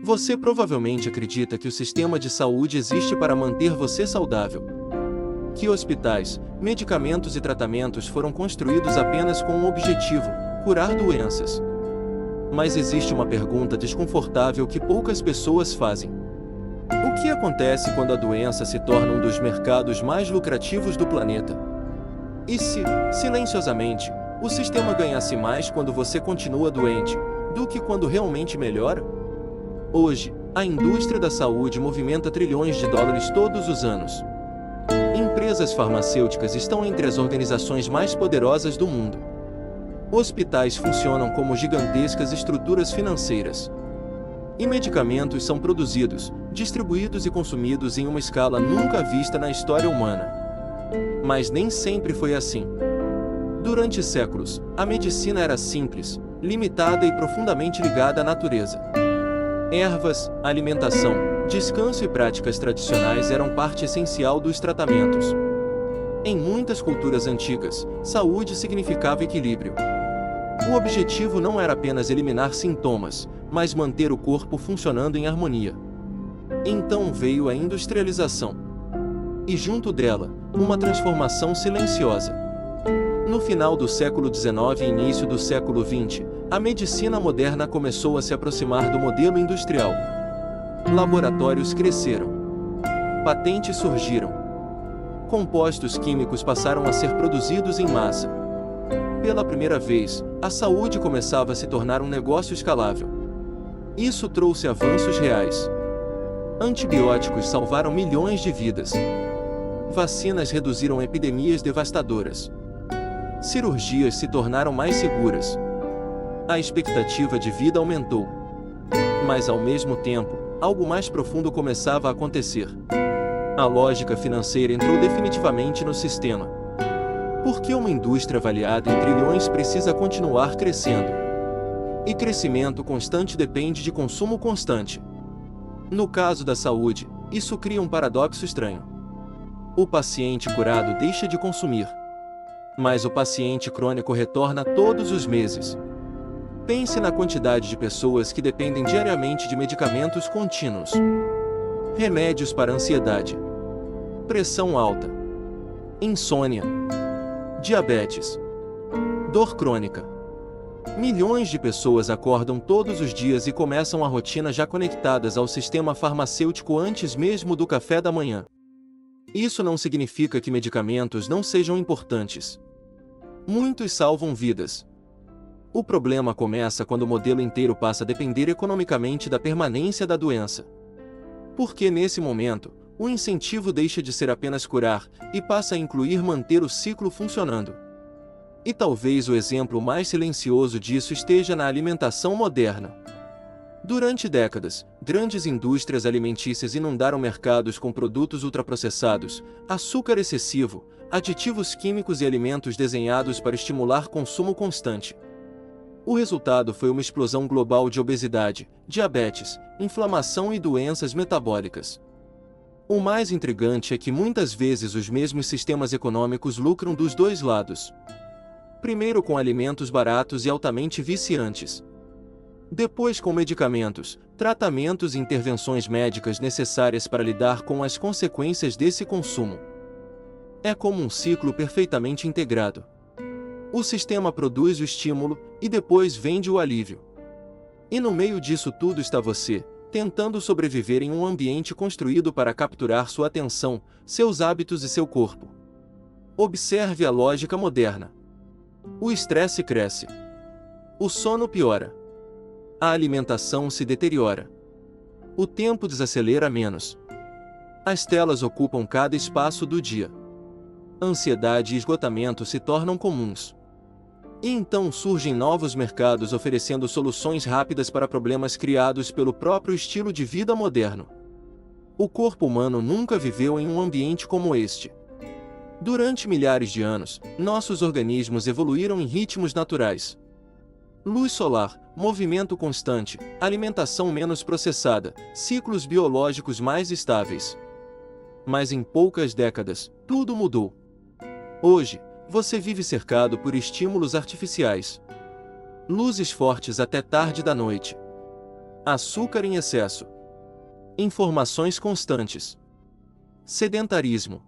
Você provavelmente acredita que o sistema de saúde existe para manter você saudável. Que hospitais, medicamentos e tratamentos foram construídos apenas com um objetivo: curar doenças. Mas existe uma pergunta desconfortável que poucas pessoas fazem. O que acontece quando a doença se torna um dos mercados mais lucrativos do planeta? E se, silenciosamente, o sistema ganhasse mais quando você continua doente, do que quando realmente melhora? Hoje, a indústria da saúde movimenta trilhões de dólares todos os anos. Empresas farmacêuticas estão entre as organizações mais poderosas do mundo. Hospitais funcionam como gigantescas estruturas financeiras. E medicamentos são produzidos, distribuídos e consumidos em uma escala nunca vista na história humana. Mas nem sempre foi assim. Durante séculos, a medicina era simples, limitada e profundamente ligada à natureza. Ervas, alimentação, descanso e práticas tradicionais eram parte essencial dos tratamentos. Em muitas culturas antigas, saúde significava equilíbrio. O objetivo não era apenas eliminar sintomas, mas manter o corpo funcionando em harmonia. Então veio a industrialização. E junto dela, uma transformação silenciosa. No final do século XIX e início do século XX, a medicina moderna começou a se aproximar do modelo industrial. Laboratórios cresceram. Patentes surgiram. Compostos químicos passaram a ser produzidos em massa. Pela primeira vez, a saúde começava a se tornar um negócio escalável. Isso trouxe avanços reais. Antibióticos salvaram milhões de vidas. Vacinas reduziram epidemias devastadoras. Cirurgias se tornaram mais seguras. A expectativa de vida aumentou. Mas ao mesmo tempo, algo mais profundo começava a acontecer. A lógica financeira entrou definitivamente no sistema. Por que uma indústria avaliada em trilhões precisa continuar crescendo? E crescimento constante depende de consumo constante. No caso da saúde, isso cria um paradoxo estranho. O paciente curado deixa de consumir. Mas o paciente crônico retorna todos os meses. Pense na quantidade de pessoas que dependem diariamente de medicamentos contínuos. Remédios para ansiedade, pressão alta, insônia, diabetes, dor crônica. Milhões de pessoas acordam todos os dias e começam a rotina já conectadas ao sistema farmacêutico antes mesmo do café da manhã. Isso não significa que medicamentos não sejam importantes. Muitos salvam vidas. O problema começa quando o modelo inteiro passa a depender economicamente da permanência da doença. Porque nesse momento, o incentivo deixa de ser apenas curar e passa a incluir manter o ciclo funcionando. E talvez o exemplo mais silencioso disso esteja na alimentação moderna. Durante décadas, grandes indústrias alimentícias inundaram mercados com produtos ultraprocessados, açúcar excessivo, aditivos químicos e alimentos desenhados para estimular consumo constante. O resultado foi uma explosão global de obesidade, diabetes, inflamação e doenças metabólicas. O mais intrigante é que muitas vezes os mesmos sistemas econômicos lucram dos dois lados. Primeiro com alimentos baratos e altamente viciantes. Depois com medicamentos, tratamentos e intervenções médicas necessárias para lidar com as consequências desse consumo. É como um ciclo perfeitamente integrado. O sistema produz o estímulo e depois vende o alívio. E no meio disso tudo está você, tentando sobreviver em um ambiente construído para capturar sua atenção, seus hábitos e seu corpo. Observe a lógica moderna. O estresse cresce. O sono piora. A alimentação se deteriora. O tempo desacelera menos. As telas ocupam cada espaço do dia. Ansiedade e esgotamento se tornam comuns. E então surgem novos mercados oferecendo soluções rápidas para problemas criados pelo próprio estilo de vida moderno. O corpo humano nunca viveu em um ambiente como este. Durante milhares de anos, nossos organismos evoluíram em ritmos naturais. Luz solar, movimento constante, alimentação menos processada, ciclos biológicos mais estáveis. Mas em poucas décadas, tudo mudou. Hoje, você vive cercado por estímulos artificiais. Luzes fortes até tarde da noite. açúcar em excesso, informações constantes, sedentarismo,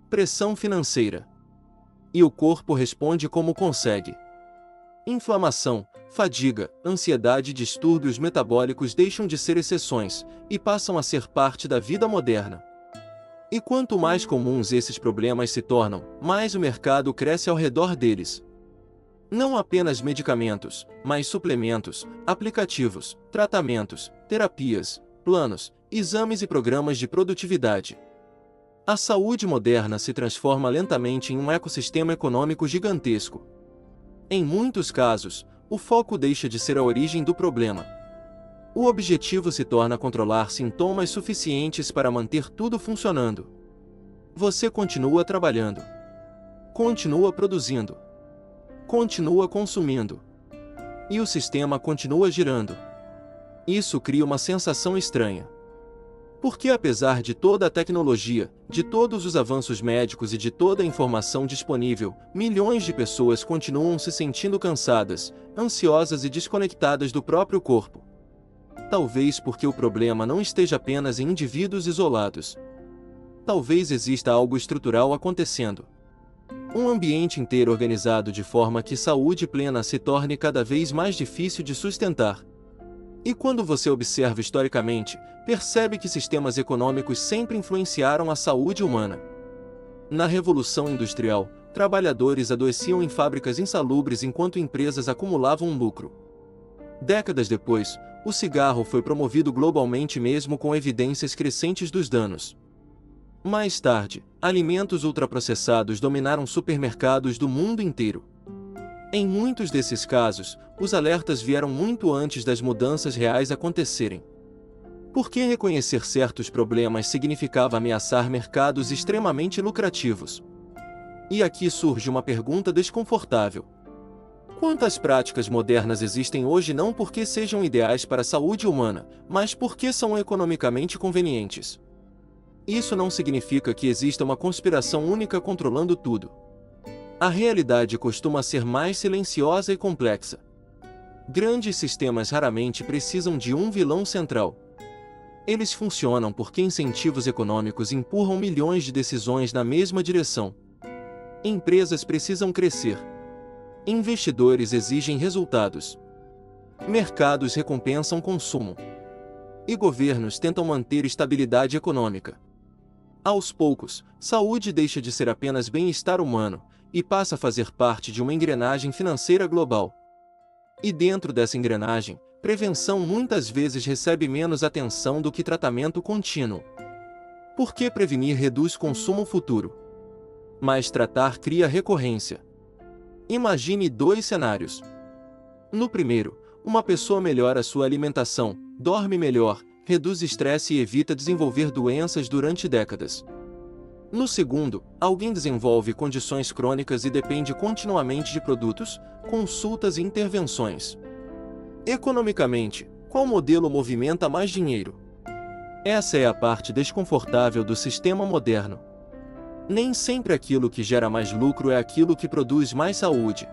pressão financeira. E o corpo responde como consegue. Inflamação, fadiga, ansiedade e distúrbios metabólicos deixam de ser exceções e passam a ser parte da vida moderna. E quanto mais comuns esses problemas se tornam, mais o mercado cresce ao redor deles. Não apenas medicamentos, mas suplementos, aplicativos, tratamentos, terapias, planos, exames e programas de produtividade. A saúde moderna se transforma lentamente em um ecossistema econômico gigantesco. Em muitos casos, o foco deixa de ser a origem do problema. O objetivo se torna controlar sintomas suficientes para manter tudo funcionando. Você continua trabalhando, continua produzindo, continua consumindo, e o sistema continua girando. Isso cria uma sensação estranha. Porque apesar de toda a tecnologia, de todos os avanços médicos e de toda a informação disponível, milhões de pessoas continuam se sentindo cansadas, ansiosas e desconectadas do próprio corpo. Talvez porque o problema não esteja apenas em indivíduos isolados. Talvez exista algo estrutural acontecendo. Um ambiente inteiro organizado de forma que saúde plena se torne cada vez mais difícil de sustentar. E quando você observa historicamente, percebe que sistemas econômicos sempre influenciaram a saúde humana. Na Revolução Industrial, trabalhadores adoeciam em fábricas insalubres enquanto empresas acumulavam lucro. Décadas depois, o cigarro foi promovido globalmente mesmo com evidências crescentes dos danos. Mais tarde, alimentos ultraprocessados dominaram supermercados do mundo inteiro. Em muitos desses casos, os alertas vieram muito antes das mudanças reais acontecerem. Porque reconhecer certos problemas significava ameaçar mercados extremamente lucrativos. E aqui surge uma pergunta desconfortável. Quantas práticas modernas existem hoje não porque sejam ideais para a saúde humana, mas porque são economicamente convenientes? Isso não significa que exista uma conspiração única controlando tudo. A realidade costuma ser mais silenciosa e complexa. Grandes sistemas raramente precisam de um vilão central. Eles funcionam porque incentivos econômicos empurram milhões de decisões na mesma direção. Empresas precisam crescer. Investidores exigem resultados. Mercados recompensam consumo. E governos tentam manter estabilidade econômica. Aos poucos, saúde deixa de ser apenas bem-estar humano e passa a fazer parte de uma engrenagem financeira global. E dentro dessa engrenagem, prevenção muitas vezes recebe menos atenção do que tratamento contínuo. Porque prevenir reduz consumo futuro, mas tratar cria recorrência. Imagine dois cenários. No primeiro, uma pessoa melhora sua alimentação, dorme melhor, reduz estresse e evita desenvolver doenças durante décadas. No segundo, alguém desenvolve condições crônicas e depende continuamente de produtos, consultas e intervenções. Economicamente, qual modelo movimenta mais dinheiro? Essa é a parte desconfortável do sistema moderno. Nem sempre aquilo que gera mais lucro é aquilo que produz mais saúde.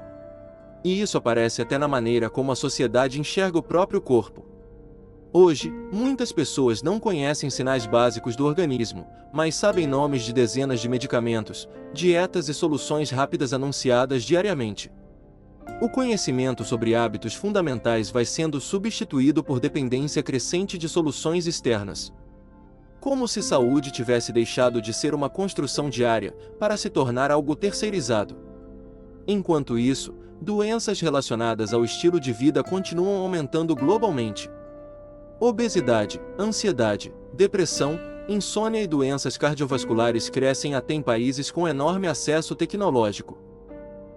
E isso aparece até na maneira como a sociedade enxerga o próprio corpo. Hoje, muitas pessoas não conhecem sinais básicos do organismo, mas sabem nomes de dezenas de medicamentos, dietas e soluções rápidas anunciadas diariamente. O conhecimento sobre hábitos fundamentais vai sendo substituído por dependência crescente de soluções externas. Como se saúde tivesse deixado de ser uma construção diária, para se tornar algo terceirizado. Enquanto isso, doenças relacionadas ao estilo de vida continuam aumentando globalmente. Obesidade, ansiedade, depressão, insônia e doenças cardiovasculares crescem até em países com enorme acesso tecnológico.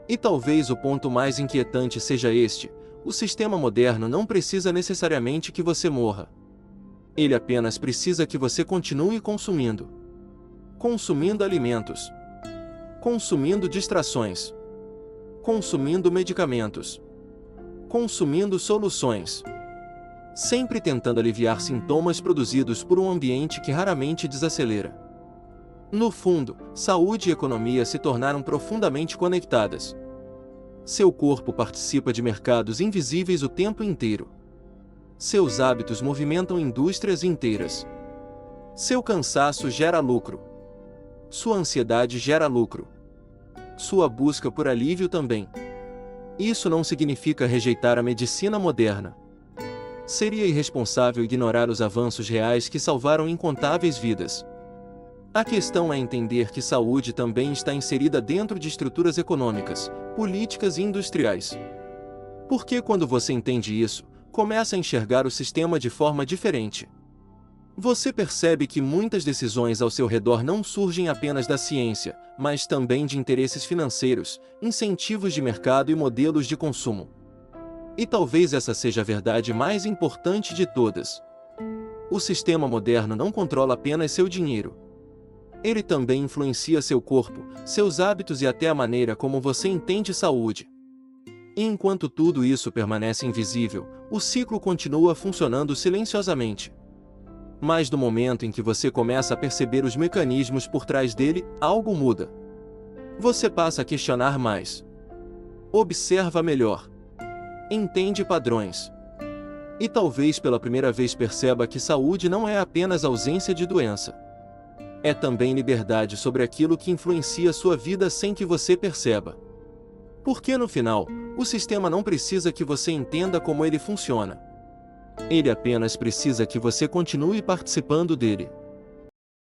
E talvez o ponto mais inquietante seja este: o sistema moderno não precisa necessariamente que você morra. Ele apenas precisa que você continue consumindo. Consumindo alimentos. Consumindo distrações. Consumindo medicamentos. Consumindo soluções. Sempre tentando aliviar sintomas produzidos por um ambiente que raramente desacelera. No fundo, saúde e economia se tornaram profundamente conectadas. Seu corpo participa de mercados invisíveis o tempo inteiro. Seus hábitos movimentam indústrias inteiras. Seu cansaço gera lucro. Sua ansiedade gera lucro. Sua busca por alívio também. Isso não significa rejeitar a medicina moderna. Seria irresponsável ignorar os avanços reais que salvaram incontáveis vidas. A questão é entender que saúde também está inserida dentro de estruturas econômicas, políticas e industriais. Porque quando você entende isso, começa a enxergar o sistema de forma diferente. Você percebe que muitas decisões ao seu redor não surgem apenas da ciência, mas também de interesses financeiros, incentivos de mercado e modelos de consumo. E talvez essa seja a verdade mais importante de todas. O sistema moderno não controla apenas seu dinheiro. Ele também influencia seu corpo, seus hábitos e até a maneira como você entende saúde. E enquanto tudo isso permanece invisível, o ciclo continua funcionando silenciosamente. Mas no momento em que você começa a perceber os mecanismos por trás dele, algo muda. Você passa a questionar mais. Observa melhor. Entende padrões. E talvez pela primeira vez perceba que saúde não é apenas ausência de doença. É também liberdade sobre aquilo que influencia sua vida sem que você perceba. Porque no final, o sistema não precisa que você entenda como ele funciona. Ele apenas precisa que você continue participando dele.